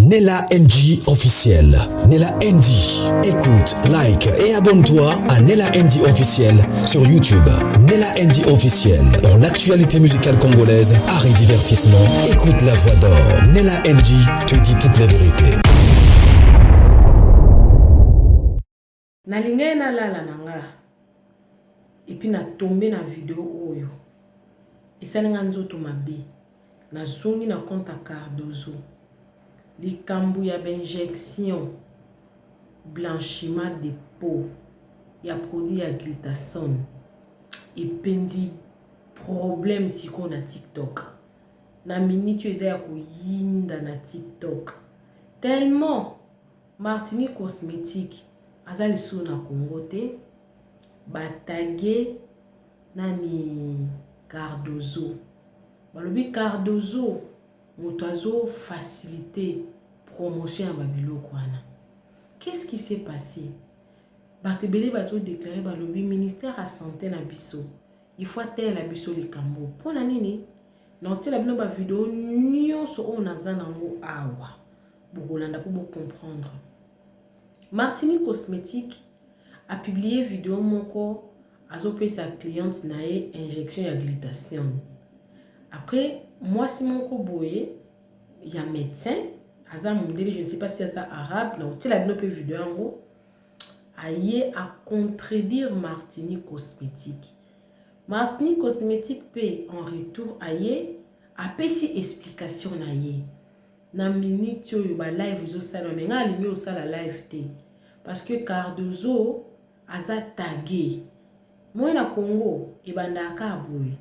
Nella NG officiel. Nella NG. Écoute, like et abonne-toi à Nella NG officiel sur YouTube. Nella NG officiel. Pour l'actualité musicale congolaise, art et divertissement, écoute la voix d'or. Nella NG te dit toute la vérité. Nalinga na lala nanga. Et puis na tombé na vidéo oyo. Esalinga nzoto mabe. Na zongi na compte à Cardozo. Likambu ya injection blanchiment de peau ya produit ya glutathione et pendi problème siko na TikTok na minute eza ya koyinda na TikTok tellement Martinique cosmétique aza lisu na Congo te batage nani Cardozo balobi Cardozo moto facilité promotion à Babiloko wana. Qu'est-ce qui s'est passé? Batebele bazo déclaré ba lobby ministère à santé na biso. Il faut tel la biso le kambo. Pona nini? Non tel la bino ba vidéo nyonso o naza nango awa. Bokolanda pour comprendre. Martinique Cosmétique a publié vidéo moko azopé sa cliente nae injection ya glutathione. Après moi si mon koboye il y a médecin azam modèle je ne sais pas si c'est ça arabe donc tu la bien peu vidéo en gros aille à contredire Martinique Cosmétique paie en retour aille a pesi explication naie na minute yo ba live zo sala mais nga alingi au sala live te parce que Cardozo aza tagué moi na Congo e bandaka aboye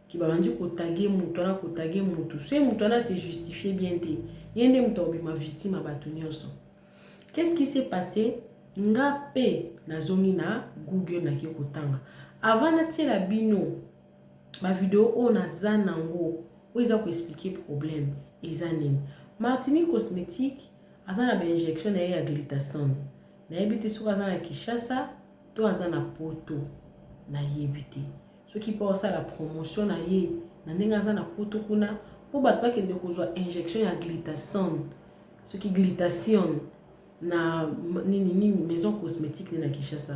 qui va dire qu'on tagué moutona qu'on tagué moutou c'est moutona c'est justifié bien té yende moutobi ma victime a batonyoso. Qu'est-ce qui s'est passé? Ngape na zongi na Google na ki kotanga avant na tiela bino ma vidéo on a zanango où ils ont expliqué problème ezanine Martinique Cosmétique azana ba injection na ya glutathione na yebite sur azana Kinshasa to azana poto na yebite ceux qui pensent à la promotion na ye na ndengaza na poto kuna pour battre pas kende kozwa injection ya glutathione ceux qui glutathione na ni maison cosmétique na Kinshasa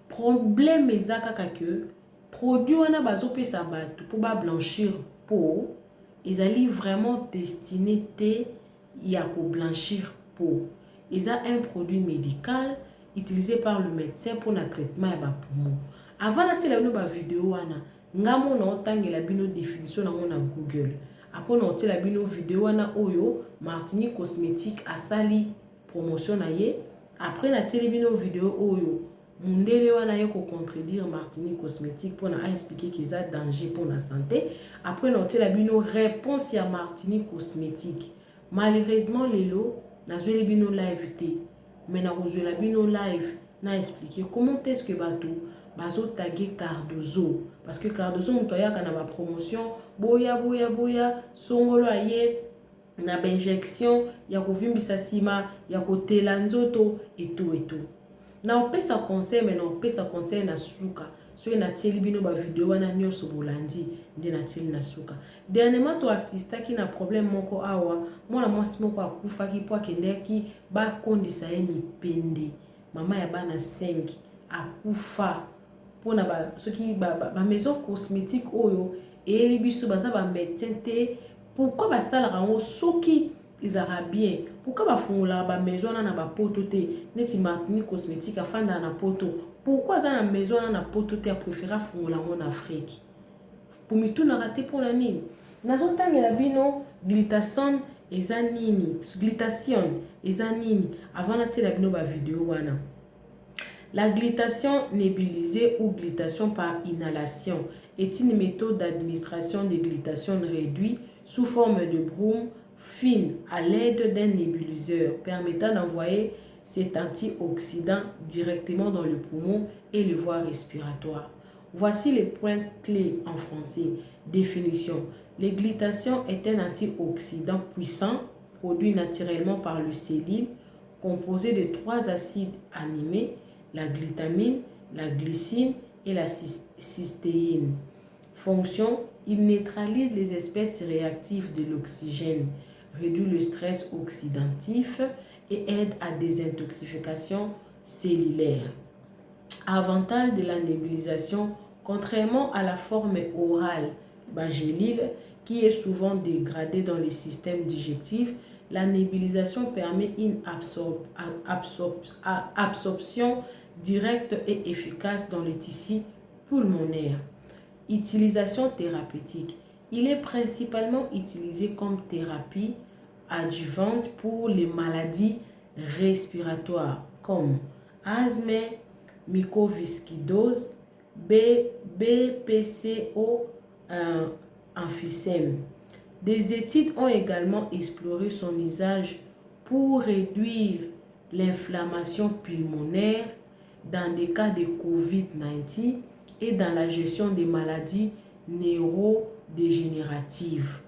problème ezaka que produit wana bazopesa bato pour ba blanchir peau ezali vraiment destiné te ya ko blanchir peau eza un produit médical utilisé par le médecin pour le traitement ya ba poumon. Avant na tela bino ba vidéo wana ngamo na otangela bino définition na mona Google après na tela bino vidéo wana oyo Martinique Cosmétique asali promotion na ye après na tela bino vidéo oyo mundele wana ye ko contredire Martinique Cosmétique pour na expliquer qu'ils a danger pour la santé après na tela bino réponse ya Martinique Cosmétique malheureusement lelo na zweli bino live te mais na kozwela bino live na expliquer comment est-ce que bato bazo tagué Cardozo parce que Cardozo mtoya kana ba promotion boya songolo aye na ba injection ya kovimbisa sima ya kotela nzoto et tout na opesa conseil mais na opesa conseil na suka so na tieli bino ba vidéo wana nyoso bolandi nde na tieli na suka dernièrement to assistaki na problème moko awa mwana mwasi moko akufaki po akendeki ba kondisa ye mipende mama ya bana 5 akufa pona ba soki ba maison cosmétique oyo et les biso baza ba médecin te pourquoi ba sala rango soki ils arabien pourquoi ba fungula ba maison na ba poto te neti Martinique Cosmétique afanda na poto pourquoi za na maison na poto te a préférer fungula en Afrique pour mitu na raté pour la nini nazo tangela bino glutathione ezanini glutathione ezanini avant na tela bino ba vidéo wana. La glutathione nébulisée ou glutathione par inhalation est une méthode d'administration de glutathione réduit sous forme de brume fine à l'aide d'un nébuliseur permettant d'envoyer cet antioxydant directement dans le poumon et les voies respiratoires. Voici les points clés en français. Définition. Le glutathione est un antioxydant puissant produit naturellement par le cellule composé de 3 acides aminés, la glutamine, la glycine et la cystéine. Fonction, il neutralise les espèces réactives de l'oxygène, réduit le stress oxydatif et aide à désintoxication cellulaire. Avantage de la nébulisation, contrairement à la forme orale bagélile qui est souvent dégradée dans le système digestif, la nébulisation permet une absorption directe et efficace dans le tissu pulmonaire. Utilisation thérapeutique. Il est principalement utilisé comme thérapie adjuvante pour les maladies respiratoires comme asthme, mucoviscidose, BPCO, emphysème. Des études ont également exploré son usage pour réduire l'inflammation pulmonaire dans des cas de COVID-19 et dans la gestion des maladies neurodégénératives.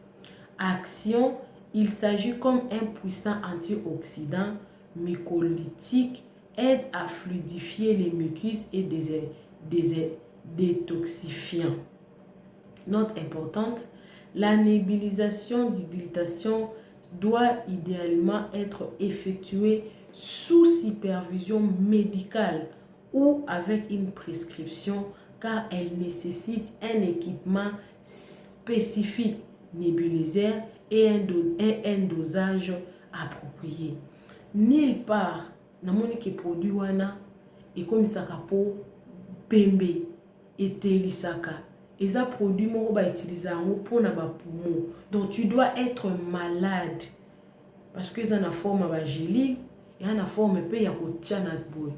Action, il s'agit comme un puissant antioxydant mucolytique, aide à fluidifier les mucus et des détoxifiants. Note importante, la nébulisation d'excitation doit idéalement être effectuée sous supervision médicale ou avec une prescription car elle nécessite un équipement spécifique nébulisaire et un dosage approprié. Nulle part, namoni ke produit wana ekomisaka po pembe etelisaka. Eza produit moko ba utiliser yango pona ba poumon. Donc tu dois être malade parce que ça na forme ba gelile et na forme pe ya kotia na boye.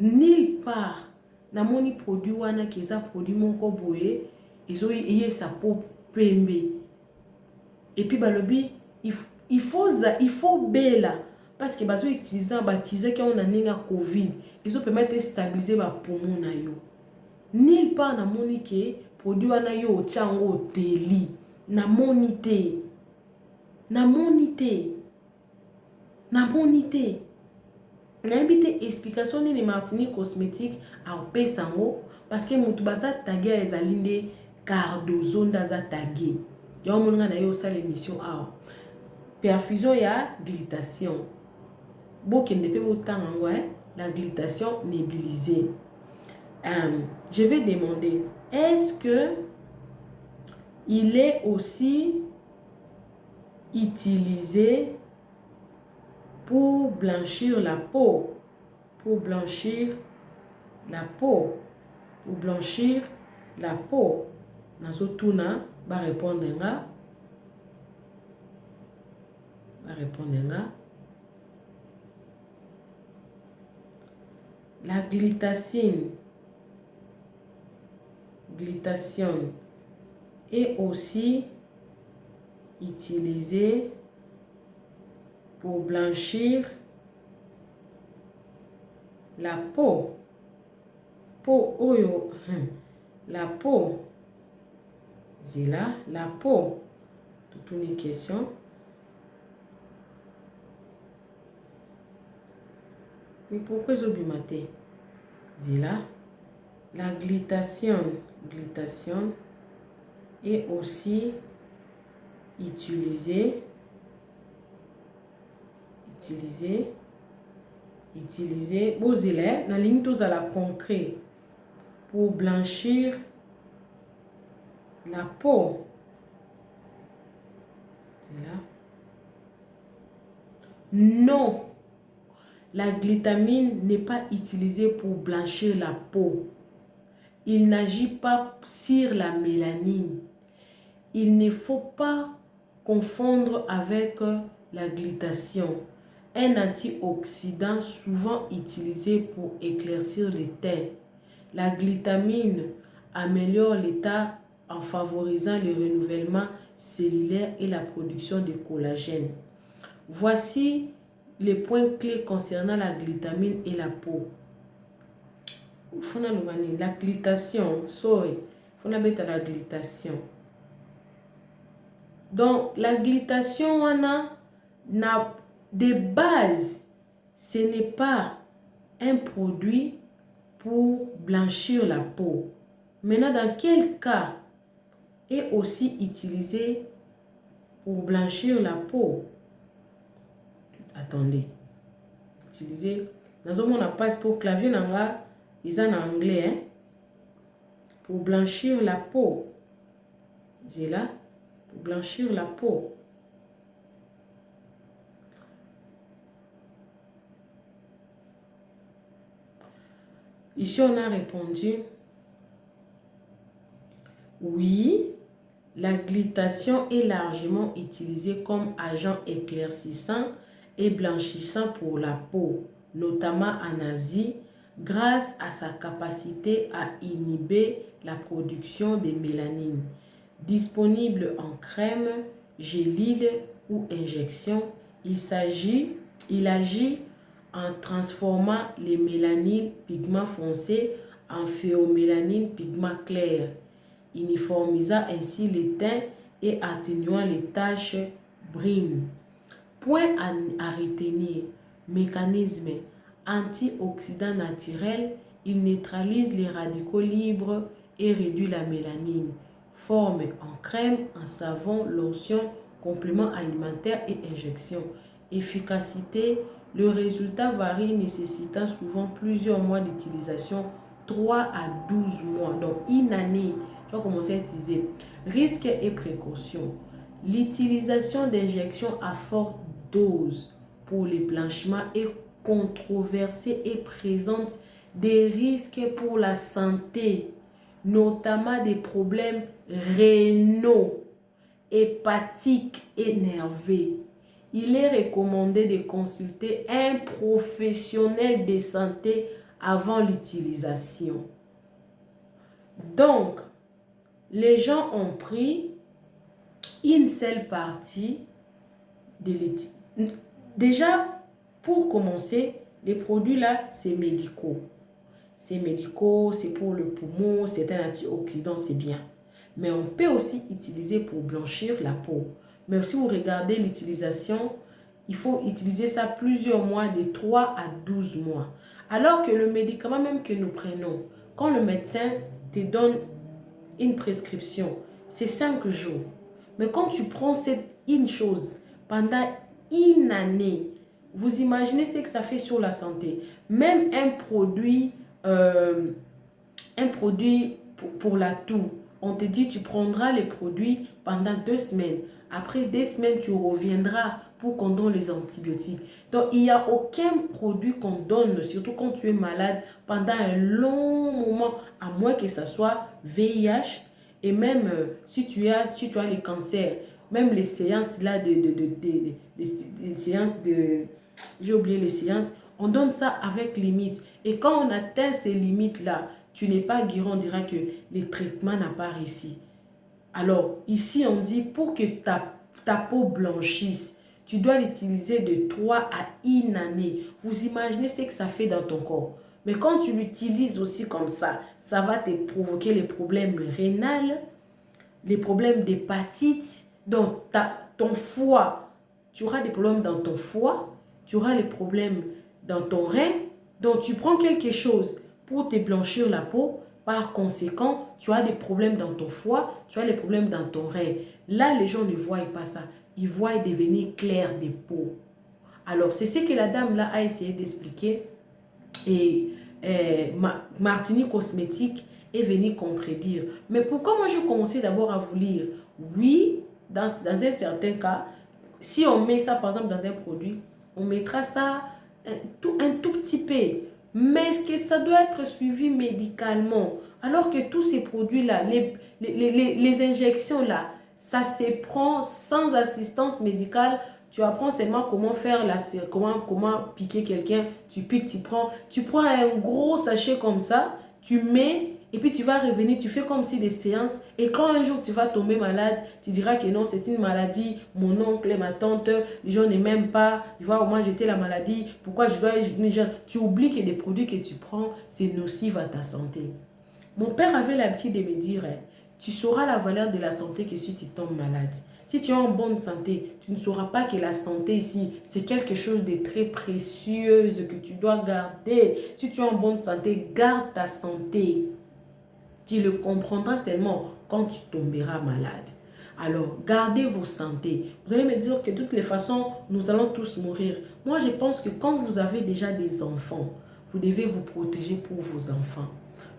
Nulle part namoni produit wana ke eza produit moko boye ezo yesa po pembe. Et puis balobi il faut bela parce que bazo utiliser baptiser quand on a ninga covid ils ont permettre de stabiliser ba poumon na yo. Nulle part na moni ke produit wana yo tiango teli na monité na invité explication ni Martinique cosmétique en pesango parce que mutu basa tagué ezali nde cardozone za tagué. Yo monga na yo sa l'émission a perfusion ya glutation. Bokende pe botango la glutation nébulisée. Je vais demander, est-ce que il est aussi utilisé pour blanchir la peau? Pour blanchir la peau. Pour blanchir la peau. Nazotuna va répondre nga. La glutation est aussi utilisée pour blanchir la peau. La peau. C'est là, la peau. Toute une question. Mais pourquoi j'ai oublié maté? C'est là. La glutation est aussi utilisée bozile na ligne tous à la concret pour blanchir la peau. C'est là. Non, la glutamine n'est pas utilisée pour blanchir la peau. Il n'agit pas sur la mélanine. Il ne faut pas confondre avec la glutation, un antioxydant souvent utilisé pour éclaircir le teint. La glutamine améliore l'état en favorisant le renouvellement cellulaire et la production de collagène. Voici les points clés concernant la glutamine et la peau. La glutation, la glutation. Donc, la glutation, on a de base, ce n'est pas un produit pour blanchir la peau. Maintenant, dans quel cas est aussi utilisé pour blanchir la peau? Attendez. Utilisez. Dans un monde passe pour clavier nanga, ils en anglais, hein? Pour blanchir la peau. J'ai là, pour blanchir la peau. Ici, on a répondu oui, la glutation est largement utilisée comme agent éclaircissant et blanchissant pour la peau, notamment en Asie, grâce à sa capacité à inhiber la production de mélanine. Disponible en crème, gélule ou injection, il agit en transformant les mélanines pigments foncés en phéomélanine pigments clairs, uniformisant ainsi les teints et atténuant les taches brunes. Point à retenir, mécanisme antioxydant naturel, il neutralise les radicaux libres et réduit la mélanine. Forme en crème, en savon, lotion, complément alimentaire et injection. Efficacité, le résultat varie nécessitant souvent plusieurs mois d'utilisation, 3 à 12 mois, donc une année. Tu vas commencer à utiliser. Risques et précautions. L'utilisation d'injections à forte dose pour les blanchiments est controversée et présente des risques pour la santé, notamment des problèmes rénaux, hépatiques et nerveux. Il est recommandé de consulter un professionnel de santé avant l'utilisation. Donc, les gens ont pris une seule partie de l'utilisation. Déjà, pour commencer, les produits là, c'est médicaux. C'est médicaux, c'est pour le poumon, c'est un antioxydant, c'est bien. Mais on peut aussi utiliser pour blanchir la peau. Mais si vous regardez l'utilisation, il faut utiliser ça plusieurs mois, de 3 à 12 mois. Alors que le médicament même que nous prenons, quand le médecin te donne une prescription, c'est 5 jours. Mais quand tu prends une chose pendant une année, vous imaginez ce que ça fait sur la santé. Même un produit pour la toux, on te dit tu prendras les produits pendant 2 semaines. Après 2 semaines, tu reviendras pour qu'on donne les antibiotiques. Donc, il n'y a aucun produit qu'on donne, surtout quand tu es malade, pendant un long moment, à moins que ce soit VIH. Et même si tu as les cancers, même les séances là les séances de... J'ai oublié les séances. On donne ça avec limite. Et quand on atteint ces limites-là, tu n'es pas guéri, on dira que les traitements n'ont pas réussi. Alors, ici, on dit pour que ta peau blanchisse, tu dois l'utiliser de 3 à 1 année. Vous imaginez ce que ça fait dans ton corps. Mais quand tu l'utilises aussi comme ça va te provoquer les problèmes rénaux, les problèmes d'hépatite, donc ton foie. Tu auras des problèmes dans ton foie, tu auras les problèmes dans ton rein. Donc, tu prends quelque chose pour te blanchir la peau. Par conséquent, tu as des problèmes dans ton foie, tu as des problèmes dans ton rein. Là, les gens ne voient pas ça. Ils voient devenir clair des peaux. Alors, c'est ce que la dame là a essayé d'expliquer. Et Martini Cosmétique est venue contredire. Mais pourquoi moi je commençais d'abord à vous lire? Oui, dans un certain cas, si on met ça par exemple dans un produit, on mettra ça un tout petit peu. Mais est-ce que ça doit être suivi médicalement? Alors que tous ces produits-là, les injections-là, ça se prend sans assistance médicale. Tu apprends seulement comment faire comment piquer quelqu'un. Tu piques, tu prends un gros sachet comme ça, tu mets et puis tu vas revenir, tu fais comme si des séances. Et quand un jour tu vas tomber malade, tu diras que non, c'est une maladie. Mon oncle et ma tante, les gens ne m'aiment pas. Tu vois, au moins j'étais la maladie. Pourquoi je dois... Tu oublies que les produits que tu prends, c'est nocif à ta santé. Mon père avait l'habitude de me dire, tu sauras la valeur de la santé que si tu tombes malade. Si tu es en bonne santé, tu ne sauras pas que la santé ici, c'est quelque chose de très précieux que tu dois garder. Si tu es en bonne santé, garde ta santé. Tu le comprendras seulement quand tu tomberas malade. Alors, gardez vos santé. Vous allez me dire que de toutes les façons, nous allons tous mourir. Moi, je pense que quand vous avez déjà des enfants, vous devez vous protéger pour vos enfants.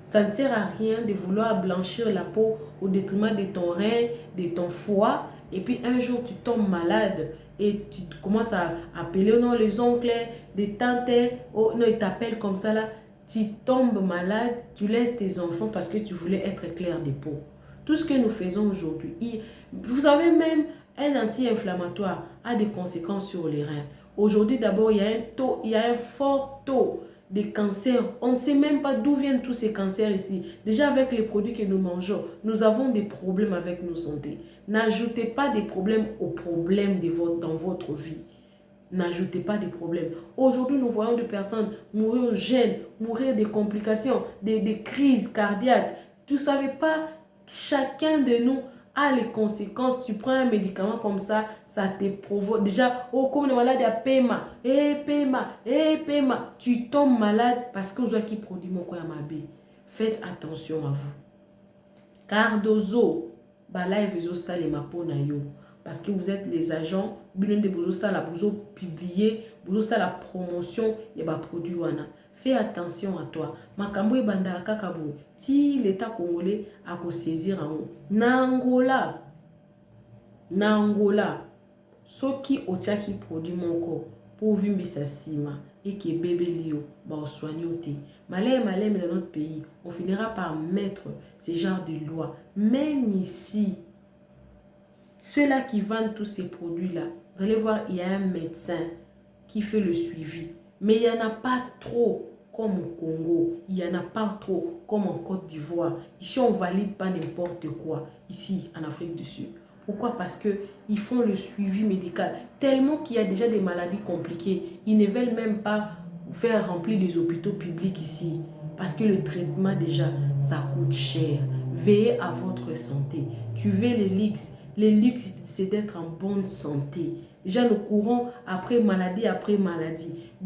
Ça ne sert à rien de vouloir blanchir la peau au détriment de ton rein, de ton foie. Et puis un jour, tu tombes malade et tu commences à appeler non, les oncles, les tantes, oh, non, ils t'appellent comme ça là. Tu tombes malade, tu laisses tes enfants parce que tu voulais être clair de peau. Tout ce que nous faisons aujourd'hui, vous savez même, un anti-inflammatoire a des conséquences sur les reins. Aujourd'hui, d'abord, il y a un fort taux de cancers. On ne sait même pas d'où viennent tous ces cancers ici. Déjà, avec les produits que nous mangeons, nous avons des problèmes avec nos santé. N'ajoutez pas des problèmes aux problèmes dans votre vie. N'ajoutez pas des problèmes. Aujourd'hui, nous voyons des personnes mourir jeunes, mourir des complications, des crises cardiaques. Tu ne savais pas, chacun de nous a les conséquences. Tu prends un médicament comme ça, ça te provoque. Déjà, oh, comme on est malade, il y a PMA. Tu tombes malade parce que vous avez qui produit mon coin à. Faites attention à vous. Cardozo, bala et vezo ça les maponayo. Parce que vous êtes les agents, vous publiez, vous la promotion et les produits. Fais attention à toi. Makambo banda kakabo. Si l'État congolais a ko saisir en Nangola. Ce qui otia qui produit mon corps pour vivre sa sima et qui est bébé lio ba soigner malais mais dans notre pays, on finira par mettre ce genre de loi. Même ici, ceux-là qui vendent tous ces produits-là, vous allez voir, il y a un médecin qui fait le suivi. Mais il n'y en a pas trop comme au Congo. Il n'y en a pas trop comme en Côte d'Ivoire. Ici, on ne valide pas n'importe quoi. Ici, en Afrique du Sud. Pourquoi? Parce qu'ils font le suivi médical. Tellement qu'il y a déjà des maladies compliquées. Ils ne veulent même pas faire remplir les hôpitaux publics ici. Parce que le traitement, déjà, ça coûte cher. Veillez à votre santé. Tu veux les luxes. Les luxes, c'est d'être en bonne santé. Déjà, nous courons après maladie.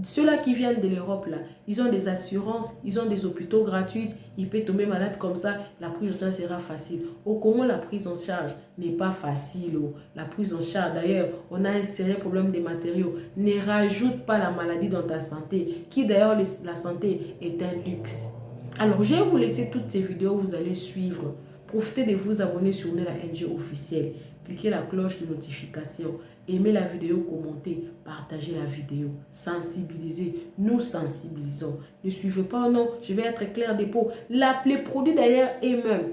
Ceux-là qui viennent de l'Europe, là, ils ont des assurances, ils ont des hôpitaux gratuits. Ils peuvent tomber malade comme ça. La prise en charge sera facile. Au Congo, la prise en charge n'est pas facile. La prise en charge, d'ailleurs, on a un sérieux problème des matériaux. Ne rajoute pas la maladie dans ta santé. Qui d'ailleurs, la santé est un luxe. Alors, je vais vous laisser toutes ces vidéos. Vous allez suivre. Profitez de vous abonner sur Nella NG officiel. Cliquez la cloche de notification. Aimez la vidéo, commentez, partagez la vidéo. Sensibilisez. Nous sensibilisons. Ne suivez pas, non, je vais être clair des pots. Les produits d'ailleurs et même.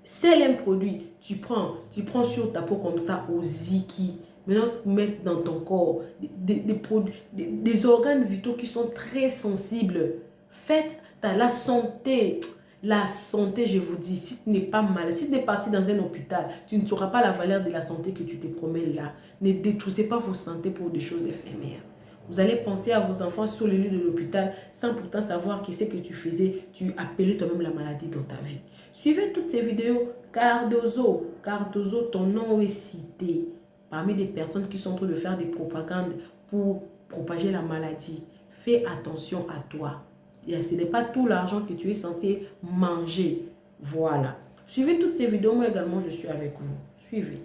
C'est un produit. Tu prends sur ta peau comme ça au ziki. Maintenant, tu mets dans ton corps des organes vitaux qui sont très sensibles. Faites la santé. La santé, je vous dis, si tu n'es pas malade, si tu es parti dans un hôpital, tu ne sauras pas la valeur de la santé que tu te promets là. Ne détruisez pas vos santé pour des choses éphémères. Vous allez penser à vos enfants sur le lit de l'hôpital sans pourtant savoir qui c'est que tu faisais. Tu appelais toi-même la maladie dans ta vie. Suivez toutes ces vidéos. Cardozo, ton nom est cité parmi des personnes qui sont en train de faire des propagandes pour propager la maladie. Fais attention à toi. Ce n'est pas tout l'argent que tu es censé manger. Voilà. Suivez toutes ces vidéos. Moi également, je suis avec vous. Suivez.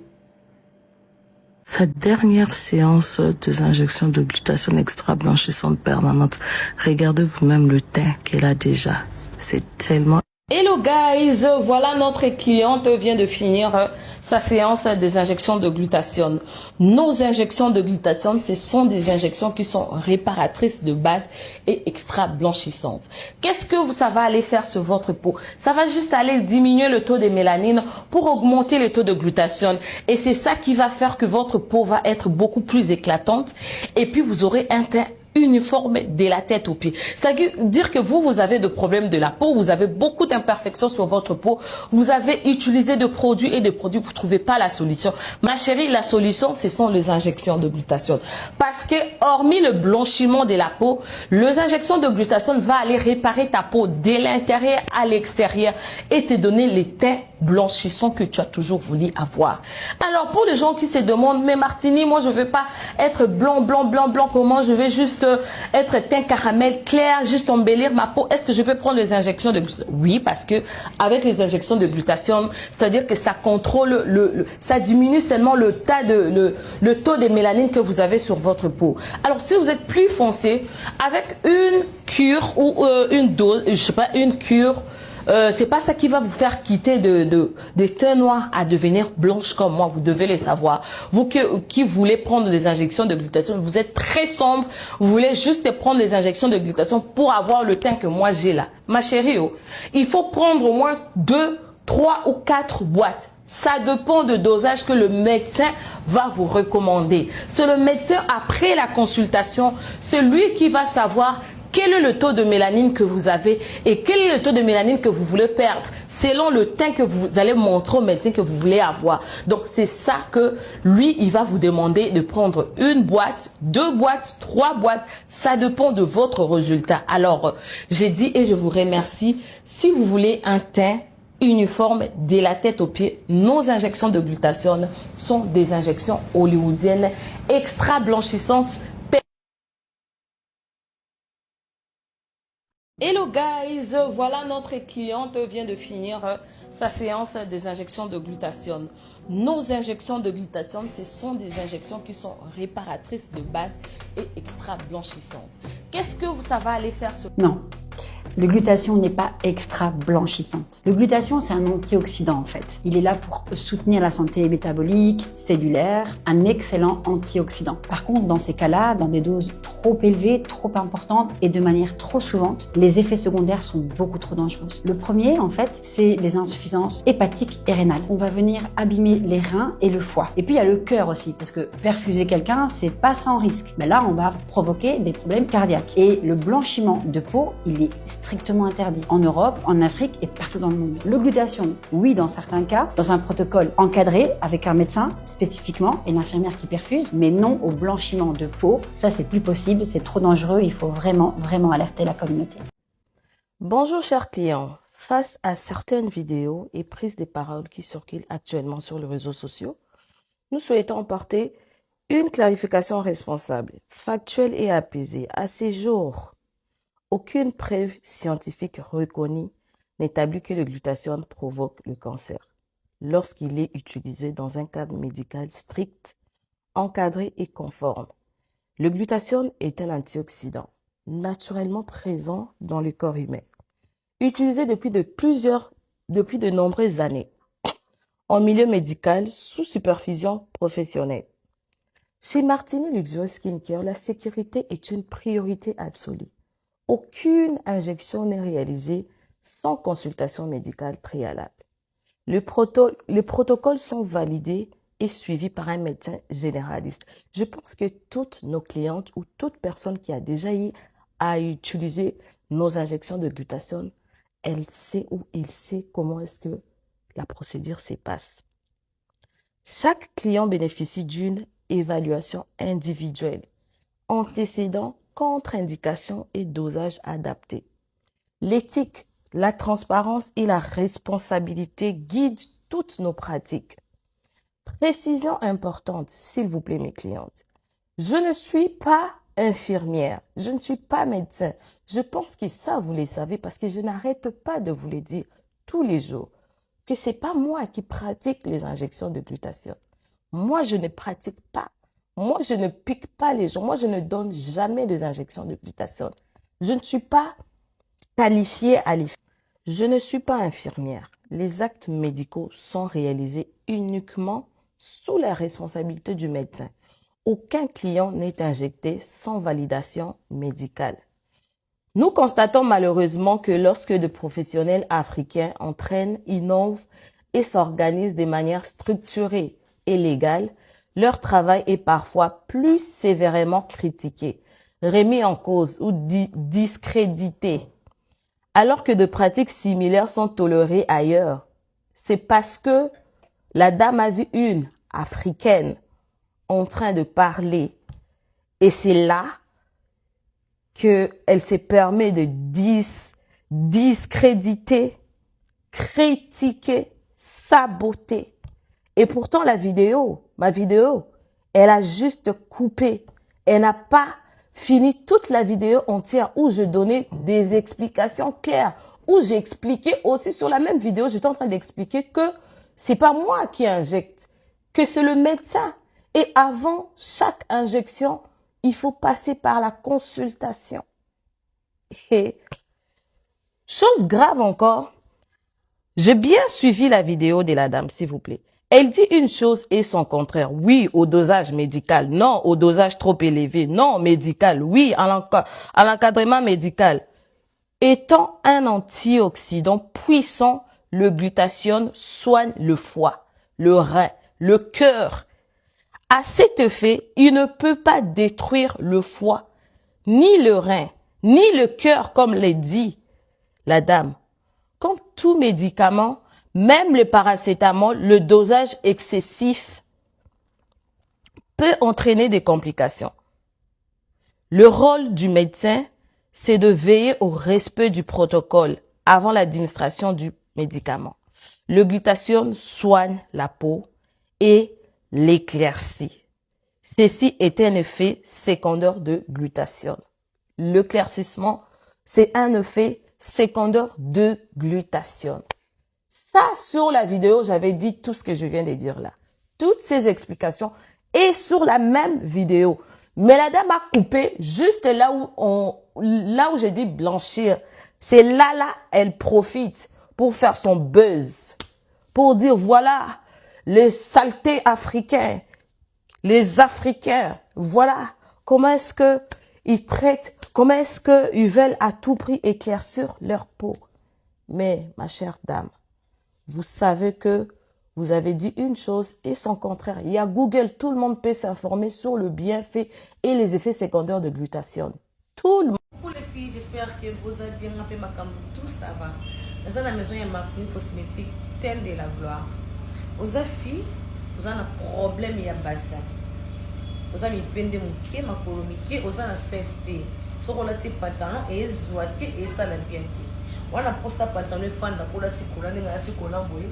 Sa dernière séance des injections de glutathione extra blanchissante permanente. Regardez vous-même le teint qu'elle a déjà. C'est tellement... Hello guys, voilà notre cliente vient de finir sa séance des injections de glutathione. Nos injections de glutathione, ce sont des injections qui sont réparatrices de base et extra blanchissantes. Qu'est-ce que ça va aller faire sur votre peau? Ça va juste aller diminuer le taux de mélanine pour augmenter le taux de glutathione. Et c'est ça qui va faire que votre peau va être beaucoup plus éclatante et puis vous aurez un teint uniforme de la tête aux pieds. C'est-à-dire que vous avez des problèmes de la peau, vous avez beaucoup d'imperfections sur votre peau, vous avez utilisé des produits et des produits, vous ne trouvez pas la solution. Ma chérie, la solution, ce sont les injections de glutathione. Parce que, hormis le blanchiment de la peau, les injections de glutathione vont aller réparer ta peau de l'intérieur à l'extérieur et te donner les teints blanchissant que tu as toujours voulu avoir. Alors, pour les gens qui se demandent, mais Martini, moi, je veux pas être blanc, blanc, blanc, blanc, comment je vais juste être teint caramel clair, juste embellir ma peau. Est-ce que je peux prendre les injections de glutathione? Oui, parce que avec les injections de glutathione, c'est-à-dire que ça contrôle ça diminue seulement le taux de mélanine que vous avez sur votre peau. Alors, si vous êtes plus foncé, avec une cure ou une dose, je sais pas, une cure, c'est pas ça qui va vous faire quitter des teints noirs à devenir blanche comme moi. Vous devez le savoir. Vous qui voulez prendre des injections de glutathione, vous êtes très sombre. Vous voulez juste prendre des injections de glutathione pour avoir le teint que moi j'ai là. Ma chérie, oh, il faut prendre au moins 2, 3 ou 4 boîtes. Ça dépend du dosage que le médecin va vous recommander. C'est le médecin, après la consultation, c'est lui qui va savoir quel est le taux de mélanine que vous avez et quel est le taux de mélanine que vous voulez perdre selon le teint que vous allez montrer au médecin que vous voulez avoir. Donc, c'est ça que lui, il va vous demander de prendre une boîte, 2 boîtes, 3 boîtes. Ça dépend de votre résultat. Alors, j'ai dit et je vous remercie. Si vous voulez un teint uniforme de la tête aux pieds, nos injections de glutathione sont des injections hollywoodiennes extra blanchissantes. Hello guys, voilà notre cliente vient de finir sa séance des injections de glutathione. Nos injections de glutathione, ce sont des injections qui sont réparatrices de base et extra blanchissantes. Qu'est-ce que ça va aller faire sur... Non. Le glutathione n'est pas extra blanchissante. Le glutathione, c'est un antioxydant en fait. Il est là pour soutenir la santé métabolique, cellulaire, un excellent antioxydant. Par contre, dans ces cas-là, dans des doses trop élevées, trop importantes et de manière trop souvent, les effets secondaires sont beaucoup trop dangereux. Le premier, en fait, c'est les insuffisances hépatiques et rénales. On va venir abîmer les reins et le foie. Et puis, il y a le cœur aussi, parce que perfuser quelqu'un, c'est pas sans risque. Mais là, on va provoquer des problèmes cardiaques. Et le blanchiment de peau, il est strictement interdit en Europe, en Afrique et partout dans le monde. Le glutathione, oui, dans certains cas, dans un protocole encadré avec un médecin spécifiquement et l'infirmière qui perfuse, mais non au blanchiment de peau. Ça, c'est plus possible, c'est trop dangereux. Il faut vraiment, vraiment alerter la communauté. Bonjour chers clients. Face à certaines vidéos et prises de parole qui circulent actuellement sur les réseaux sociaux, nous souhaitons apporter une clarification responsable, factuelle et apaisée. À ces jours, aucune preuve scientifique reconnue n'établit que le glutathione provoque le cancer lorsqu'il est utilisé dans un cadre médical strict, encadré et conforme. Le glutathione est un antioxydant naturellement présent dans le corps humain, utilisé depuis de nombreuses années en milieu médical sous supervision professionnelle. Chez Martini Luxury Skincare, la sécurité est une priorité absolue. Aucune injection n'est réalisée sans consultation médicale préalable. Les protocoles sont validés et suivis par un médecin généraliste. Je pense que toutes nos clientes ou toute personne qui a déjà eu à utiliser nos injections de glutathione, elle sait ou il sait comment est-ce que la procédure se passe. Chaque client bénéficie d'une évaluation individuelle, antécédents, contre-indications et dosages adaptés. L'éthique, la transparence et la responsabilité guident toutes nos pratiques. Précision importante, s'il vous plaît mes clientes. Je ne suis pas infirmière, je ne suis pas médecin. Je pense que ça, vous le savez parce que je n'arrête pas de vous le dire tous les jours que ce n'est pas moi qui pratique les injections de glutathione. Moi, je ne pratique pas. Moi, je ne pique pas les gens. Moi, je ne donne jamais des injections de glutathione. Je ne suis pas qualifiée à les faire. Je ne suis pas infirmière. Les actes médicaux sont réalisés uniquement sous la responsabilité du médecin. Aucun client n'est injecté sans validation médicale. Nous constatons malheureusement que lorsque de professionnels africains entraînent, innovent et s'organisent de manière structurée et légale, leur travail est parfois plus sévèrement critiqué, remis en cause ou discrédité, alors que de pratiques similaires sont tolérées ailleurs. C'est parce que la dame a vu une africaine en train de parler et c'est là qu'elle se permet de discréditer, critiquer saboté. Et pourtant, ma vidéo, elle a juste coupé. Elle n'a pas fini toute la vidéo entière où je donnais des explications claires, où j'ai expliqué aussi sur la même vidéo, j'étais en train d'expliquer que c'est pas moi qui injecte, que c'est le médecin. Et avant chaque injection, il faut passer par la consultation. Et chose grave encore, j'ai bien suivi la vidéo de la dame, s'il vous plaît. Elle dit une chose et son contraire. Oui, au dosage médical. Non, au dosage trop élevé. Non, médical. Oui, à l'encadrement médical. Étant un antioxydant puissant, le glutathione soigne le foie, le rein, le cœur. À cet effet, il ne peut pas détruire le foie, ni le rein, ni le cœur, comme l'a dit la dame. Comme tout médicament, même le paracétamol, le dosage excessif peut entraîner des complications. Le rôle du médecin, c'est de veiller au respect du protocole avant l'administration du médicament. Le glutathione soigne la peau et l'éclaircit. Ceci est un effet secondaire de glutathione. L'éclaircissement, c'est un effet secondaire de glutathione. Ça, sur la vidéo, j'avais dit tout ce que je viens de dire là. Toutes ces explications et sur la même vidéo. Mais la dame a coupé juste là où j'ai dit blanchir. C'est là, elle profite pour faire son buzz. Pour dire, voilà, les saletés africains, les Africains, voilà, comment est-ce que ils traitent, comment est-ce qu'ils veulent à tout prix éclaircir leur peau. Mais, ma chère dame, vous savez que vous avez dit une chose et son contraire. Il y a Google, tout le monde peut s'informer sur le bienfait et les effets secondaires de glutathione. Tout le monde. Pour les filles, j'espère que vous avez bien fait ma campagne. Tout ça va. Dans la maison, il y a Martinique Cosmétique, Telle de la gloire. Aux filles, vous avez un problème, il y a bassin. Vous avez un peu de ma colomique, vous avez un festé. Ce qu'on a dit pantalon et zoité et ça l'a bien fait. On a pour ça pantalon fan de pour la ticola, on a ticola boy.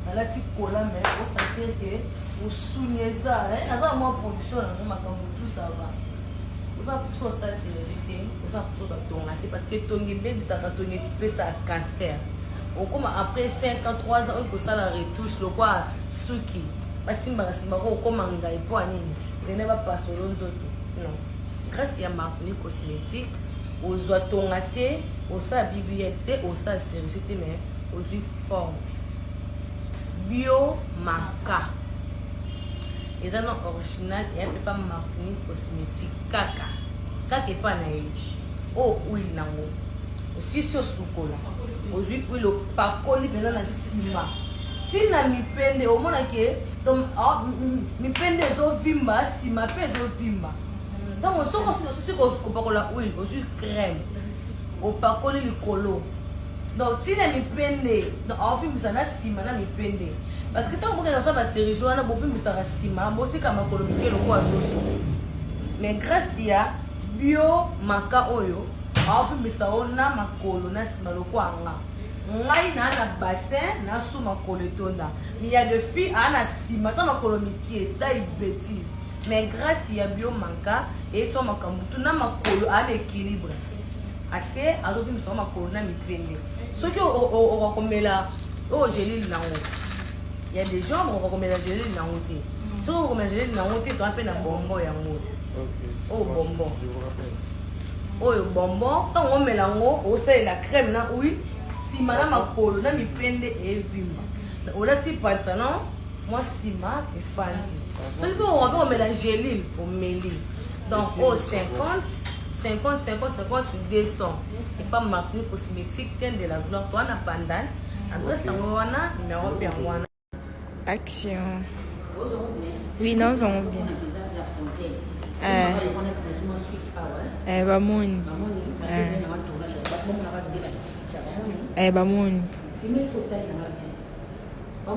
On a ticola mais on sentir que vous souvenez ça. Avant moi production, on m'a tout ça va. Vous avez pour ça synergité, vous avez pour ça tomber parce que ton bébé ça va tomber plus ça cancer. Comme après 53 ans, on peut ça la retouche le quoi suki. Parce que simba ko comme anga et pour nini. Il ne va pas sur l'autre. Non. Grâce à Martinique Cosmétique, aux oitongaté, aux sa bibliothèque, aux sa synergité mais aux formes. Bio Maca. Les anneaux original et un peu pas Martinique Cosmétique. Kaka. Kaka est pas naïf. Oh, oui, nango. Aussi sur Soukola. Aux huiles, oui, le parcours, maintenant, la cima. Si na mi pende, au moins, donc, mi pende, zo vimba, cima, pe zo vimba. Donc, on sort aussi, qu'on parle la huile, aux huiles crème. Au parcours, le colo. Donc, si na mi pende, donc, en film, ça na cima, na mi pende. Parce que tant que nous sommes à série, on a beaucoup de ça cima, moi aussi, comme un colomique, le quoi, soso. Mais grâce à bio, maca, oyo. Afi misao na makolo na sima loko anga ngai na bassin na sous makolo tonda il y a de filles ana sima ta makolo mikie ta is bêtise mais grâce ya bio manka et to makambutu na makolo à l'équilibre parce que azo fi misao makolo na mipende ce que on rekomela oh gelil nango il y a des gens on rekomela gelil nango te so on rekomela gelil nango te to appelle na bonbon yango oh bonbon oh bonbon tant on met l'ango au c'est la crème na oui sima na makolo na mipende et vimba on a ti pantalon moi sima et fancy so il faut on met la géline au méli donc au 50 200 c'est pas Martinique Cosmétique Telle de la gloire toi na pandan après ça wana numéro bien wana action oui non on bien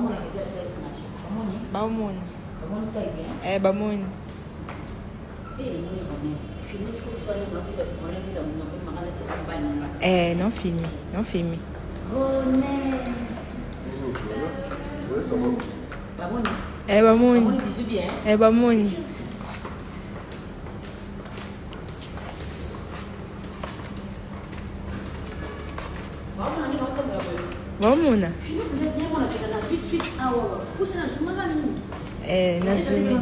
Bamoni. Bamoni. Bamoni. Non filmé. Bamoni. Bamoni. Bamona. Nazumi.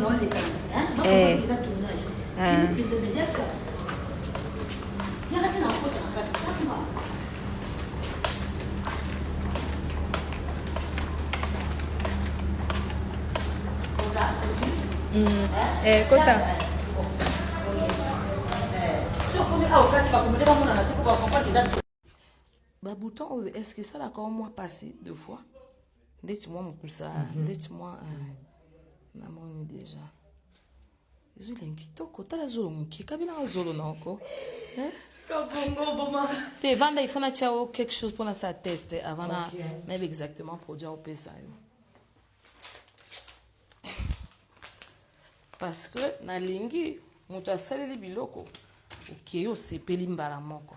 Kota. Bouton, est-ce que ça l'a encore moi passé 2 fois? Dites-moi mon cousin, dites-moi namoni déjà. Je l'ai dit toko tala zolo muki kabila zolo na oko. Te vanda il faut na tiao quelque chose pour sa test avant na même exactement produire au pesa. Parce que na lingi muto asaleli biloko okeyo sepeli mbala moko.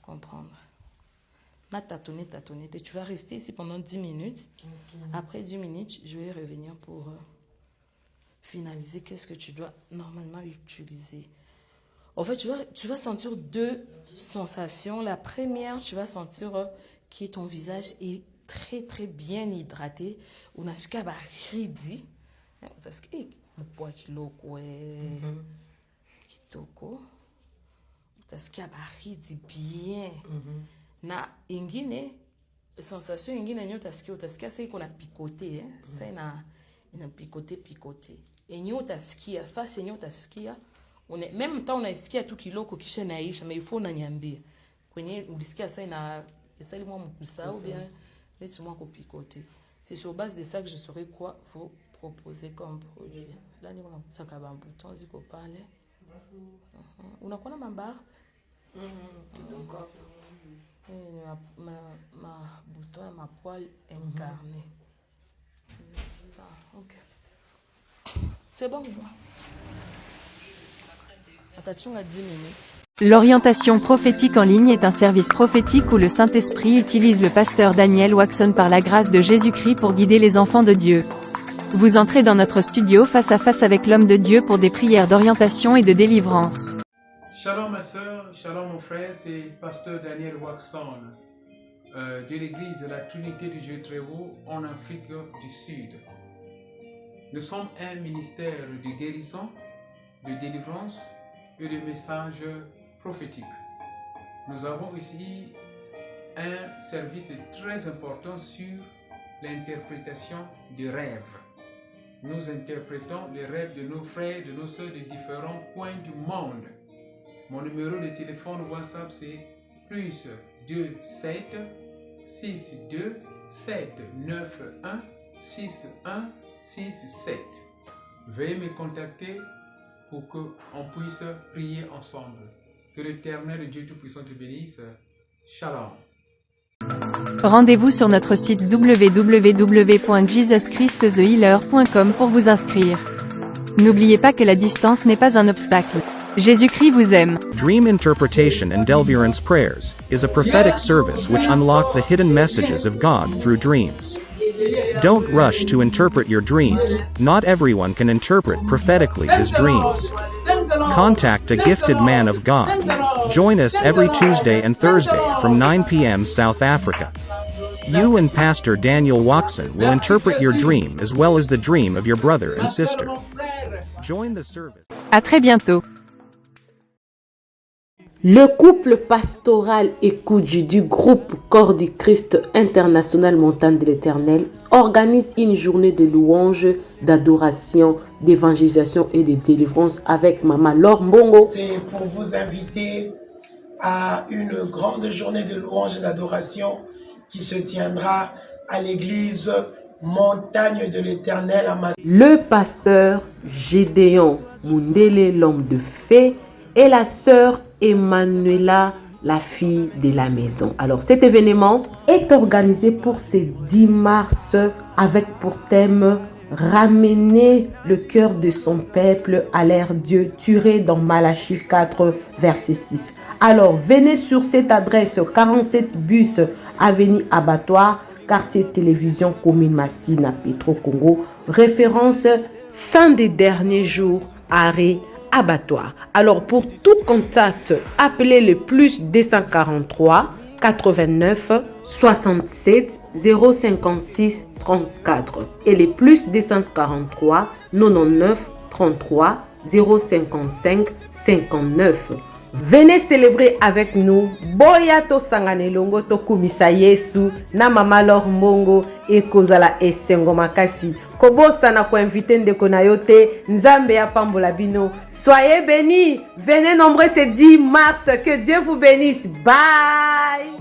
Comprendre. Tâtonner. Tu vas rester ici pendant 10 minutes. Après 10 minutes, je vais revenir pour finaliser qu'est-ce que tu dois normalement utiliser. En fait, tu vas sentir 2 sensations. La première, tu vas sentir que ton visage est très, très bien hydraté. On a ce qu'il y a ridi. Parce que poids kiloko kitoko. Parce qu'il y a ridi bien. Na ingine sensation ingine nyo utasikia sasa iko na picoté sasa ina picoté et nyo utasikia face nyo utasikia même temps unaisikia tu kiloko kisha naisha mais il faut unaniambia kwenye ulisikia sasa ina moi mkusa ou bien laisse-moi ko picoter. C'est sur base de ça que je saurai quoi vous proposer comme produit. Là ni on saka ba bouton ziko pale unakuwa na mambar ma bouton et ma poêle incarnée. Ça, ok. C'est bon. Attention à 10 minutes. L'orientation prophétique en ligne est un service prophétique où le Saint-Esprit utilise le pasteur Daniel Waxon par la grâce de Jésus-Christ pour guider les enfants de Dieu. Vous entrez dans notre studio face à face avec l'homme de Dieu pour des prières d'orientation et de délivrance. Shalom ma soeur, shalom mon frère, c'est pasteur Daniel Waxon de l'église de la Trinité du Dieu très haut en Afrique du Sud. Nous sommes un ministère de guérison, de délivrance et de messages prophétiques. Nous avons ici un service très important sur l'interprétation des rêves. Nous interprétons les rêves de nos frères, de nos soeurs de différents coins du monde. Mon numéro de téléphone WhatsApp c'est plus 27 62 791 6167. Veuillez me contacter pour qu'on puisse prier ensemble. Que l'Éternel Dieu Tout-Puissant te bénisse. Shalom. Rendez-vous sur notre site www.jesuschristthehealer.com pour vous inscrire. N'oubliez pas que la distance n'est pas un obstacle. Jésus-Christ vous aime. Dream Interpretation and Deliverance Prayers is a prophetic service which unlock the hidden messages of God through dreams. Don't rush to interpret your dreams. Not everyone can interpret prophetically his dreams. Contact a gifted man of God. Join us every Tuesday and Thursday from 9 p.m. South Africa. You and Pastor Daniel Waxon will interpret your dream as well as the dream of your brother and sister. Join the service. À très bientôt. Le couple pastoral Ekoudji du groupe Corps du Christ International Montagne de l'Éternel organise une journée de louange, d'adoration, d'évangélisation et de délivrance avec Maman Laure Mbongo. C'est pour vous inviter à une grande journée de louange et d'adoration qui se tiendra à l'église Montagne de l'Éternel à Massy. Le pasteur Gédéon Mundele, l'homme de fée, et la sœur Emmanuela, la fille de la maison. Alors cet événement est organisé pour ce 10 mars avec pour thème ramener le cœur de son peuple à l'ère Dieu, tiré dans Malachie 4 verset 6. Alors venez sur cette adresse 47 bus avenue Abattoir quartier télévision commune Massina Petro Congo, référence 100 des derniers jours, arrêt abattoir. Alors pour tout contact, appelez le plus 243 89 67 056 34 et les plus 243 99 33 055 59. Venez célébrer avec nous. Boya to sangane longo to kumisa Yesu na mama Lor Mbongo e kozala esengo makasi. Kobosa na ko inviter ndeko na yote nzambe ya pambola bino. Soyez bénis. Venez nombreux ce 10 mars. Que Dieu vous bénisse. Bye.